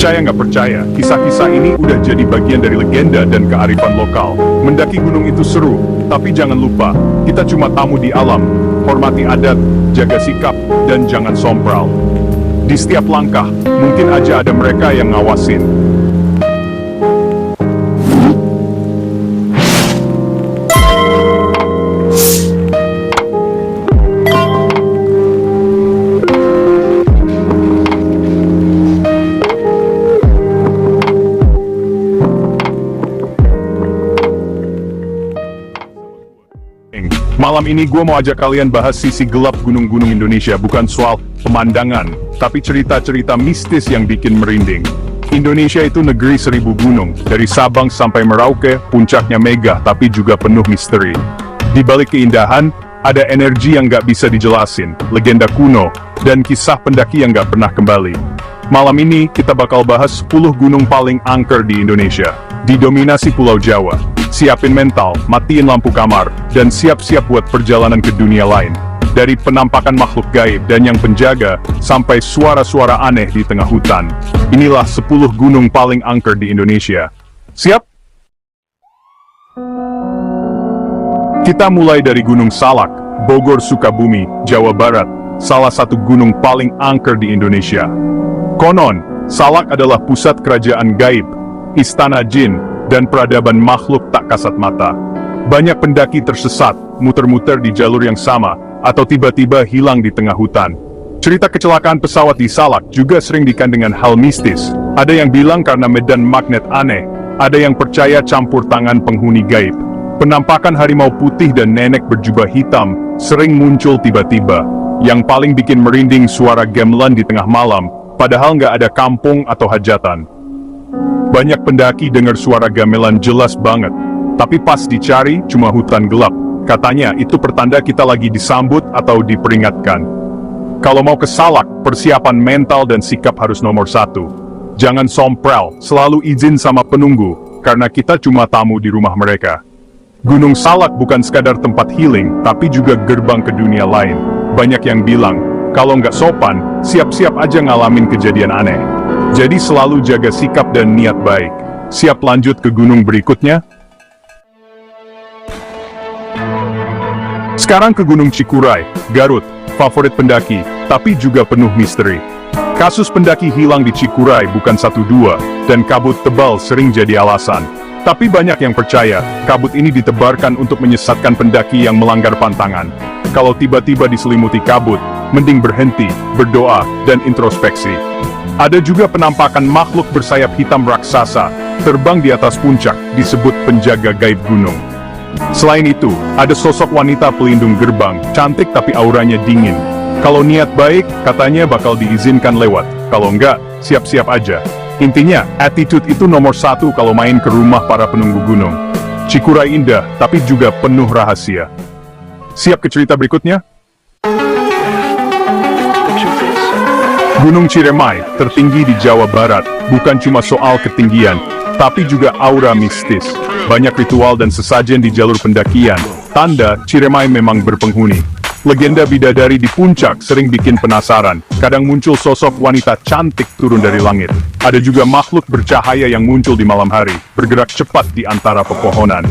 Percaya nggak percaya, kisah-kisah ini udah jadi bagian dari legenda dan kearifan lokal. Mendaki gunung itu seru, tapi jangan lupa, kita cuma tamu di alam. Hormati adat, jaga sikap, dan jangan sompral. Di setiap langkah, mungkin aja ada mereka yang ngawasin. Malam ini gue mau ajak kalian bahas sisi gelap gunung-gunung Indonesia, bukan soal pemandangan, tapi cerita-cerita mistis yang bikin merinding. Indonesia itu negeri 1000 gunung, dari Sabang sampai Merauke, puncaknya megah tapi juga penuh misteri. Di balik keindahan, ada energi yang gak bisa dijelasin, legenda kuno, dan kisah pendaki yang gak pernah kembali. Malam ini, kita bakal bahas 10 gunung paling angker di Indonesia, didominasi Pulau Jawa. Siapin mental, matiin lampu kamar, dan siap-siap buat perjalanan ke dunia lain. Dari penampakan makhluk gaib dan yang penjaga, sampai suara-suara aneh di tengah hutan. Inilah 10 gunung paling angker di Indonesia. Siap? Kita mulai dari Gunung Salak, Bogor Sukabumi, Jawa Barat, salah satu gunung paling angker di Indonesia. Konon, Salak adalah pusat kerajaan gaib, istana jin, dan peradaban makhluk tak kasat mata. Banyak pendaki tersesat, muter-muter di jalur yang sama, atau tiba-tiba hilang di tengah hutan. Cerita kecelakaan pesawat di Salak juga sering dikaitkan dengan hal mistis. Ada yang bilang karena medan magnet aneh, ada yang percaya campur tangan penghuni gaib. Penampakan harimau putih dan nenek berjubah hitam sering muncul tiba-tiba. Yang paling bikin merinding suara gamelan di tengah malam, padahal nggak ada kampung atau hajatan. Banyak pendaki dengar suara gamelan jelas banget, tapi pas dicari cuma hutan gelap. Katanya itu pertanda kita lagi disambut atau diperingatkan. Kalau mau ke Salak, persiapan mental dan sikap harus nomor 1. Jangan sompral, selalu izin sama penunggu, karena kita cuma tamu di rumah mereka. Gunung Salak bukan sekadar tempat healing, tapi juga gerbang ke dunia lain. Banyak yang bilang, kalau nggak sopan, siap-siap aja ngalamin kejadian aneh. Jadi selalu jaga sikap dan niat baik. Siap lanjut ke gunung berikutnya? Sekarang ke Gunung Cikuray, Garut, favorit pendaki, tapi juga penuh misteri. Kasus pendaki hilang di Cikuray bukan 1-2, dan kabut tebal sering jadi alasan. Tapi banyak yang percaya, kabut ini ditebarkan untuk menyesatkan pendaki yang melanggar pantangan. Kalau tiba-tiba diselimuti kabut, mending berhenti, berdoa, dan introspeksi. Ada juga penampakan makhluk bersayap hitam raksasa, terbang di atas puncak, disebut penjaga gaib gunung. Selain itu, ada sosok wanita pelindung gerbang, cantik tapi auranya dingin. Kalau niat baik, katanya bakal diizinkan lewat. Kalau enggak, siap-siap aja. Intinya, attitude itu nomor 1 kalau main ke rumah para penunggu gunung. Cikuray indah, tapi juga penuh rahasia. Siap ke cerita berikutnya? Gunung Ciremai, tertinggi di Jawa Barat, bukan cuma soal ketinggian, tapi juga aura mistis. Banyak ritual dan sesajen di jalur pendakian, tanda Ciremai memang berpenghuni. Legenda bidadari di puncak sering bikin penasaran, kadang muncul sosok wanita cantik turun dari langit. Ada juga makhluk bercahaya yang muncul di malam hari, bergerak cepat di antara pepohonan.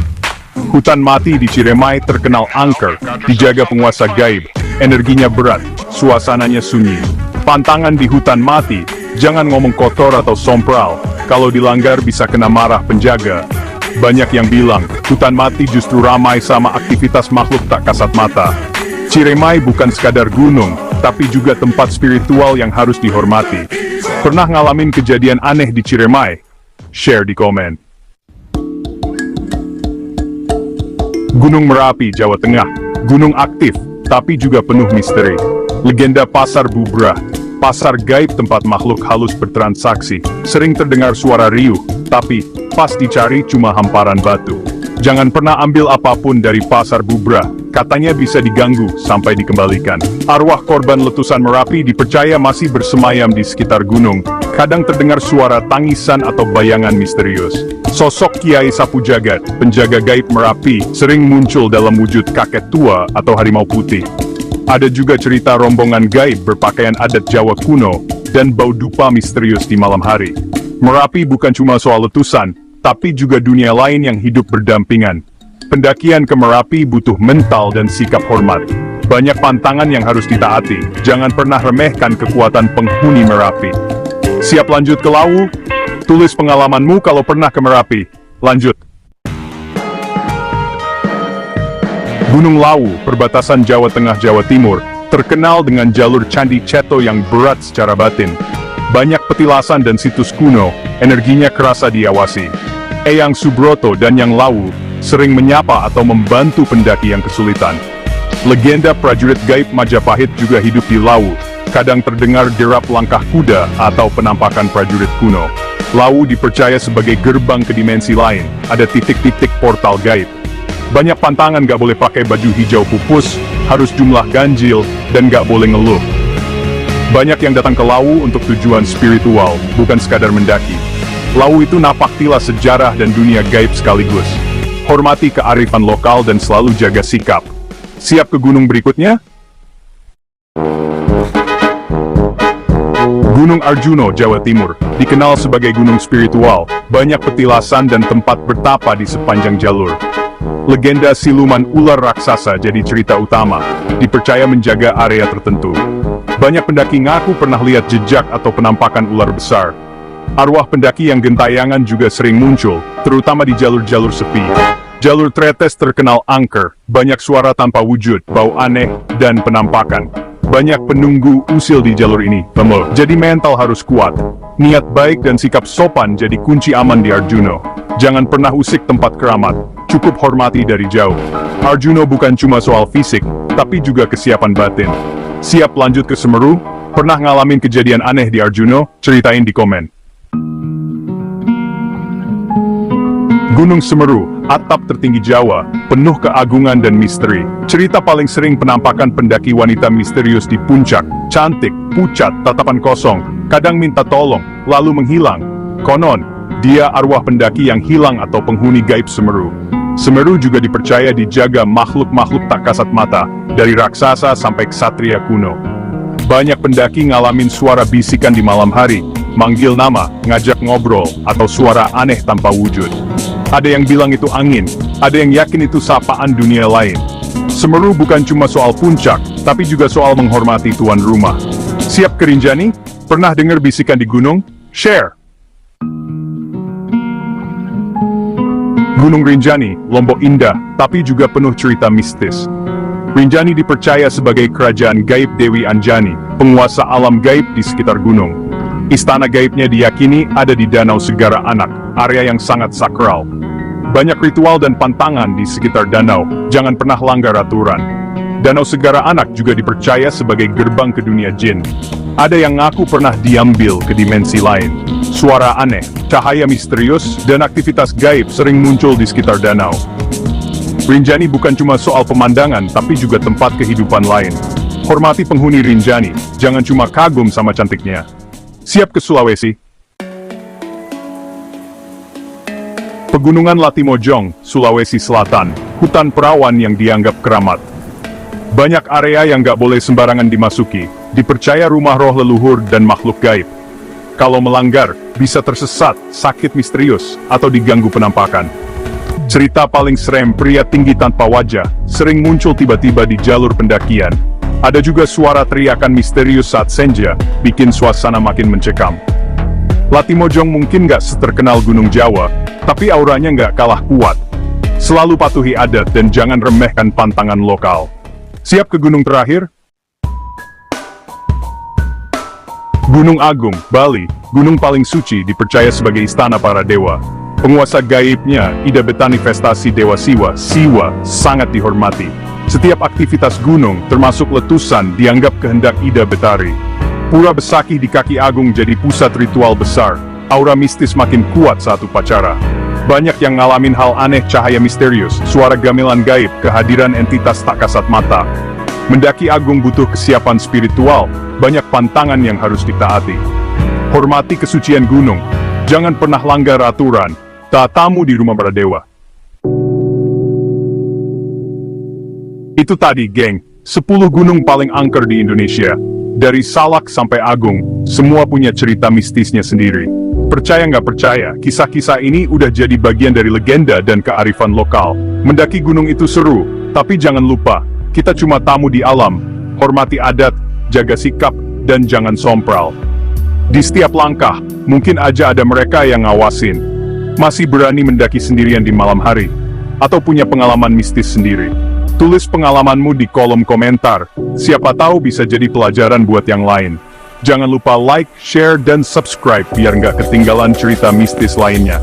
Hutan mati di Ciremai terkenal angker, dijaga penguasa gaib, energinya berat, suasananya sunyi. Pantangan di hutan mati, jangan ngomong kotor atau sompral, kalau dilanggar bisa kena marah penjaga. Banyak yang bilang, hutan mati justru ramai sama aktivitas makhluk tak kasat mata. Ciremai bukan sekadar gunung, tapi juga tempat spiritual yang harus dihormati. Pernah ngalamin kejadian aneh di Ciremai? Share di komen. Gunung Merapi, Jawa Tengah, gunung aktif, tapi juga penuh misteri. Legenda Pasar Bubrah, pasar gaib tempat makhluk halus bertransaksi. Sering terdengar suara riuh, tapi pas dicari cuma hamparan batu. Jangan pernah ambil apapun dari Pasar Bubrah, katanya bisa diganggu sampai dikembalikan. Arwah korban letusan Merapi dipercaya masih bersemayam di sekitar gunung. Kadang terdengar suara tangisan atau bayangan misterius. Sosok Kiai Sapu Jagat, penjaga gaib Merapi, sering muncul dalam wujud kakek tua atau harimau putih. Ada juga cerita rombongan gaib berpakaian adat Jawa kuno, dan bau dupa misterius di malam hari. Merapi bukan cuma soal letusan, tapi juga dunia lain yang hidup berdampingan. Pendakian ke Merapi butuh mental dan sikap hormat. Banyak pantangan yang harus ditaati, jangan pernah remehkan kekuatan penghuni Merapi. Siap lanjut ke Lawu? Tulis pengalamanmu kalau pernah ke Merapi. Lanjut. Gunung Lawu, perbatasan Jawa Tengah Jawa Timur, terkenal dengan jalur Candi Ceto yang berat secara batin. Banyak petilasan dan situs kuno, energinya kerasa diawasi. Eyang Subroto dan Yang Lawu sering menyapa atau membantu pendaki yang kesulitan. Legenda prajurit gaib Majapahit juga hidup di Lawu. Kadang terdengar derap langkah kuda atau penampakan prajurit kuno. Lawu dipercaya sebagai gerbang ke dimensi lain, ada titik-titik portal gaib. Banyak pantangan gak boleh pakai baju hijau pupus, harus jumlah ganjil, dan gak boleh ngeluh. Banyak yang datang ke Lawu untuk tujuan spiritual, bukan sekadar mendaki. Lawu itu napak tilas sejarah dan dunia gaib sekaligus. Hormati kearifan lokal dan selalu jaga sikap. Siap ke gunung berikutnya? Gunung Arjuno, Jawa Timur, dikenal sebagai gunung spiritual, banyak petilasan dan tempat bertapa di sepanjang jalur. Legenda siluman ular raksasa jadi cerita utama, dipercaya menjaga area tertentu. Banyak pendaki ngaku pernah lihat jejak atau penampakan ular besar. Arwah pendaki yang gentayangan juga sering muncul, terutama di jalur-jalur sepi. Jalur Tretes terkenal angker, banyak suara tanpa wujud, bau aneh, dan penampakan. Banyak penunggu usil di jalur ini, jadi mental harus kuat. Niat baik dan sikap sopan jadi kunci aman di Arjuno. Jangan pernah usik tempat keramat, cukup hormati dari jauh. Arjuno bukan cuma soal fisik, tapi juga kesiapan batin. Siap lanjut ke Semeru? Pernah ngalamin kejadian aneh di Arjuno? Ceritain di komen. Gunung Semeru, atap tertinggi Jawa, penuh keagungan dan misteri. Cerita paling sering penampakan pendaki wanita misterius di puncak, cantik, pucat, tatapan kosong, kadang minta tolong, lalu menghilang. Konon, dia arwah pendaki yang hilang atau penghuni gaib Semeru. Semeru juga dipercaya dijaga makhluk-makhluk tak kasat mata, dari raksasa sampai ksatria kuno. Banyak pendaki ngalamin suara bisikan di malam hari, manggil nama, ngajak ngobrol, atau suara aneh tanpa wujud. Ada yang bilang itu angin, ada yang yakin itu sapaan dunia lain. Semeru bukan cuma soal puncak, tapi juga soal menghormati tuan rumah. Siap ke Rinjani? Pernah dengar bisikan di gunung? Share! Gunung Rinjani, Lombok indah, tapi juga penuh cerita mistis. Rinjani dipercaya sebagai kerajaan gaib Dewi Anjani, penguasa alam gaib di sekitar gunung. Istana gaibnya diyakini ada di Danau Segara Anak, area yang sangat sakral. Banyak ritual dan pantangan di sekitar danau, jangan pernah langgar aturan. Danau Segara Anak juga dipercaya sebagai gerbang ke dunia jin. Ada yang ngaku pernah diambil ke dimensi lain. Suara aneh, cahaya misterius, dan aktivitas gaib sering muncul di sekitar danau. Rinjani bukan cuma soal pemandangan, tapi juga tempat kehidupan lain. Hormati penghuni Rinjani, jangan cuma kagum sama cantiknya. Siap ke Sulawesi? Pegunungan Latimojong, Sulawesi Selatan, hutan perawan yang dianggap keramat. Banyak area yang gak boleh sembarangan dimasuki, dipercaya rumah roh leluhur dan makhluk gaib. Kalau melanggar, bisa tersesat, sakit misterius, atau diganggu penampakan. Cerita paling serem pria tinggi tanpa wajah, sering muncul tiba-tiba di jalur pendakian. Ada juga suara teriakan misterius saat senja, bikin suasana makin mencekam. Latimojong mungkin gak seterkenal Gunung Jawa, tapi auranya gak kalah kuat. Selalu patuhi adat dan jangan remehkan pantangan lokal. Siap ke gunung terakhir? Gunung Agung, Bali, gunung paling suci dipercaya sebagai istana para dewa. Penguasa gaibnya, Ida Betani Vestasi Dewa Siwa, sangat dihormati. Setiap aktivitas gunung, termasuk letusan, dianggap kehendak Ida Betari. Pura Besakih di kaki Agung jadi pusat ritual besar. Aura mistis makin kuat saat upacara. Banyak yang ngalamin hal aneh, cahaya misterius, suara gamelan gaib, kehadiran entitas tak kasat mata. Mendaki Agung butuh kesiapan spiritual, banyak pantangan yang harus ditaati. Hormati kesucian gunung, jangan pernah langgar aturan, tamu di rumah para dewa. Itu tadi, geng, 10 gunung paling angker di Indonesia. Dari Salak sampai Agung, semua punya cerita mistisnya sendiri. Percaya nggak percaya, kisah-kisah ini udah jadi bagian dari legenda dan kearifan lokal. Mendaki gunung itu seru, tapi jangan lupa, kita cuma tamu di alam. Hormati adat, jaga sikap, dan jangan sompral. Di setiap langkah, mungkin aja ada mereka yang ngawasin. Masih berani mendaki sendirian di malam hari? Atau punya pengalaman mistis sendiri? Tulis pengalamanmu di kolom komentar. Siapa tahu bisa jadi pelajaran buat yang lain. Jangan lupa like, share, dan subscribe biar nggak ketinggalan cerita mistis lainnya.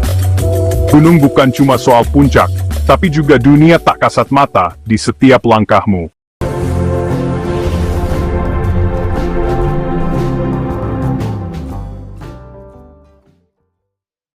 Gunung bukan cuma soal puncak, tapi juga dunia tak kasat mata di setiap langkahmu.